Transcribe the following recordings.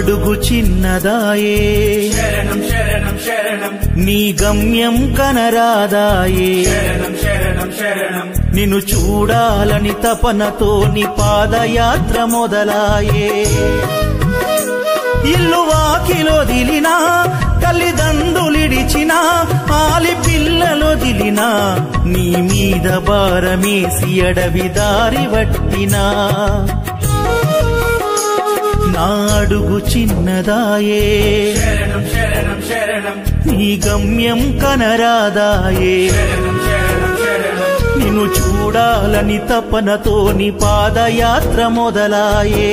అడుగు చిన్నదాయే శరణం శరణం శరణం నీ గమ్యం కనరాదాయే శరణం శరణం శరణం నిన్ను చూడాలని తపనతో నీ పాదయాత్ర మొదలాయే ఇల్లు వాకిలొదిలినా తల్లిదండ్రులిడిచినా ఆలి పిల్లలొదిలినా నీ మీద భారమేసి అడవి దారి వట్టినా నా అడుగు చిన్నదాయే శరణం శరణం శరణం నీ గమ్యం కనరాదాయే శరణం శరణం శరణం నిన్ను చూడాలని తపనతో నీ పాదయాత్ర మొదలాయే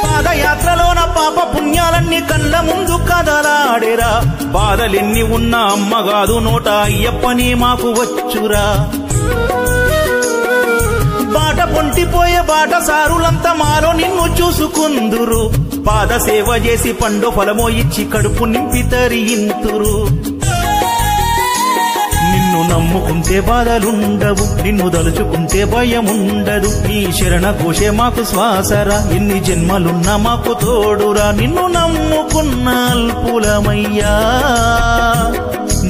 పాదయాత్రలోన పాప పుణ్యాలన్నీ కళ్ళ ముందు కదలాడేరా బాధలెన్ని ఉన్న అమ్మగాదు నోట అయ్యప్పని మాకు వచ్చురా బాట పొంటిపోయే బాట సారులంతా మాలో నిన్ను చూసుకుందురు పాద సేవ చేసి పండు ఫలమో ఇచ్చి కడుపు నింపి తరింతురు నిన్ను నమ్ముకుంటే బాధలుండవు నిన్ను దలుచుకుంటే భయముండదు నీ శరణ ఘోషే మాకు శ్వాసరా ఎన్ని జన్మలున్నా మాకు తోడురా నిన్ను నమ్ముకున్న అల్పులమయ్యా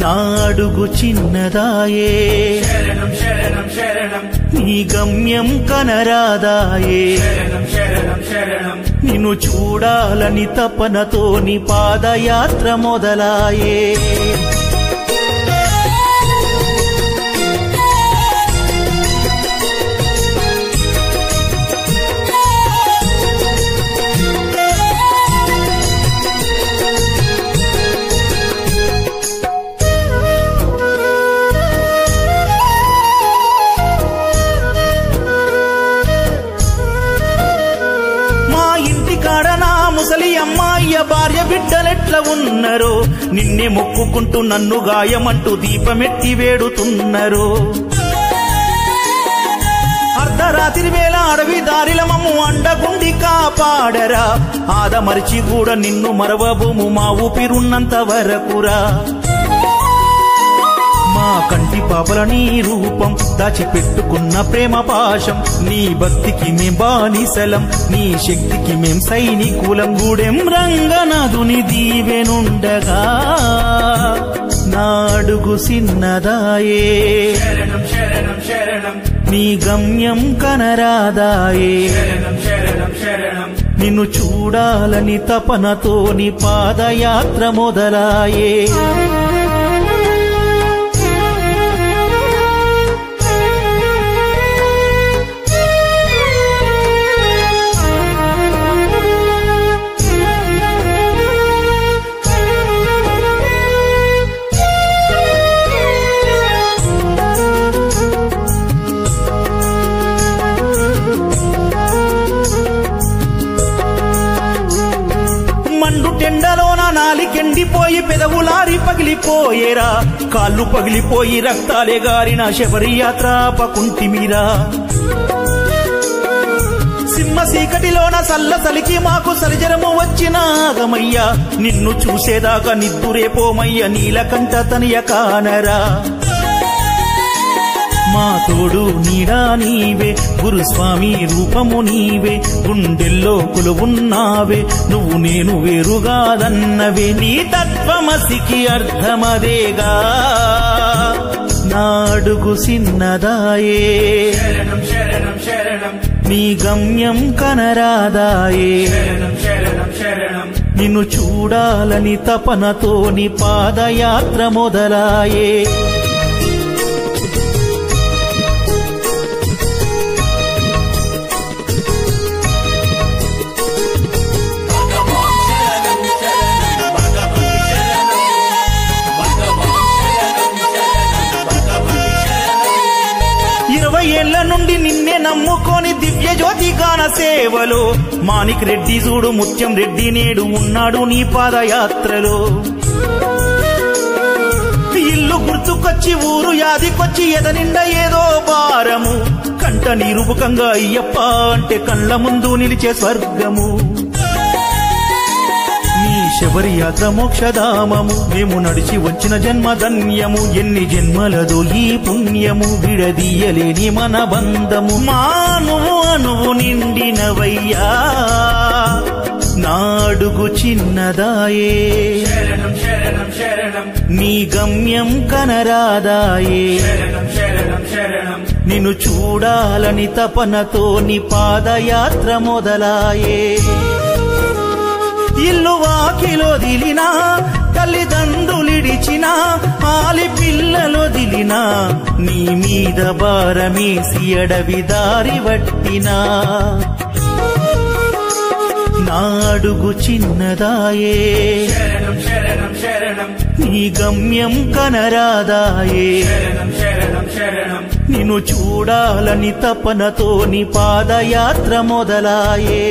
నా అడుగు చిన్నదాయే శరణం శరణం శరణం నీ గమ్యం కనరాదాయే శరణం శరణం శరణం నిన్ను చూడాలని తపనతో నీ పాదయాత్ర మొదలాయే ముసలి అమ్మాయ్య భార్య బిడ్డలెట్ల ఉన్నరో నిన్నే మొక్కుకుంటూ నన్ను గాయమంటూ దీపమెట్టి వేడుతున్నరో అర్ధరాత్రి వేళ అడవి దారిల మమ్ము అండగుండి కాపాడరా ఆదమరిచి కూడా నిన్ను మరవబోము మా ఊపిరున్నంత వరకురా మా కంటి పాపల నీ రూపం దాచిపెట్టుకున్న ప్రేమ పాశం నీ భక్తికి మేం బానిసలం నీ శక్తికి మేం సైనికులం గూడెం రంగనాథుని దీవెనుండగా నా అడుగు సిన్నదాయే శరణం శరణం శరణం నీ గమ్యం కనరాదాయే శరణం శరణం శరణం నిన్ను చూడాలని తపనతో నీ పాదయాత్ర మొదలాయే ఎండలోన నాలికెండిపోయి పెదవులారి పగిలిపోయేరా కాళ్ళు పగిలిపోయి రక్తాలే గారిన శబరి యాత్ర పకుంటిమిరా సింహ సీకటిలోన సల్లసలికి మాకు సరిజరము వచ్చిన ఆగమయ్యా నిన్ను చూసేదాకా నిద్దురేపోమయ్య నీలకంఠ తనయ కానరా మా తోడు నీడా నీవే గురుస్వామి రూపము నీవే గుండెల్లో కొలువున్నావే నువ్వు నేను వేరుగాదన్నవే నీ తత్వమసికి అర్థమదేగా నా అడుగు సిన్నదాయే శరణం శరణం శరణం నీ గమ్యం కనరాదాయే శరణం శరణం శరణం నిన్ను చూడాలని తపనతో నీ పాదయాత్ర మొదలాయే ఏళ్ల నుండి నిన్నే నమ్ముకొని దివ్య జ్యోతి గాన సేవలో మాణిక్ రెడ్డి చూడు ముత్యం రెడ్డి నేడు ఉన్నాడు నీ పాదయాత్రలో ఇల్లు గుర్తుకొచ్చి ఊరు యాదికొచ్చి ఎదనిండ ఏదో భారము కంట నిరూపకంగా అయ్యప్ప అంటే కళ్ళ ముందు నిలిచే స్వర్గము. నీ శబరి యాత్ర మోక్షధామము, మేము నడిచి వచ్చిన జన్మధన్యము. ఎన్ని జన్మలదో ఈ పుణ్యము, విడదీయలేని మన బంధము. మానువు అనువు నిండినవయ్యా, నాడుగు చిన్నదాయే. శరణం శరణం శరణం నీ గమ్యం కనరాదాయే. శరణం శరణం శరణం నిన్ను చూడాలని తపనతో నీ పాదయాత్ర మొదలాయే. ఇల్లు వాకిలొదిలినా, తల్లిదండ్రులిడిచినా, ఆలి పిల్లలొదిలినా, నీ మీద భారమేసి అడవి దారి వట్టినా. నాడుగు చిన్నదాయే, శరణం శరణం శరణం నీ గమ్యం కనరాదాయే. శరణం శరణం శరణం నిన్ను చూడాలని తపనతో నీ పాదయాత్ర మొదలాయే.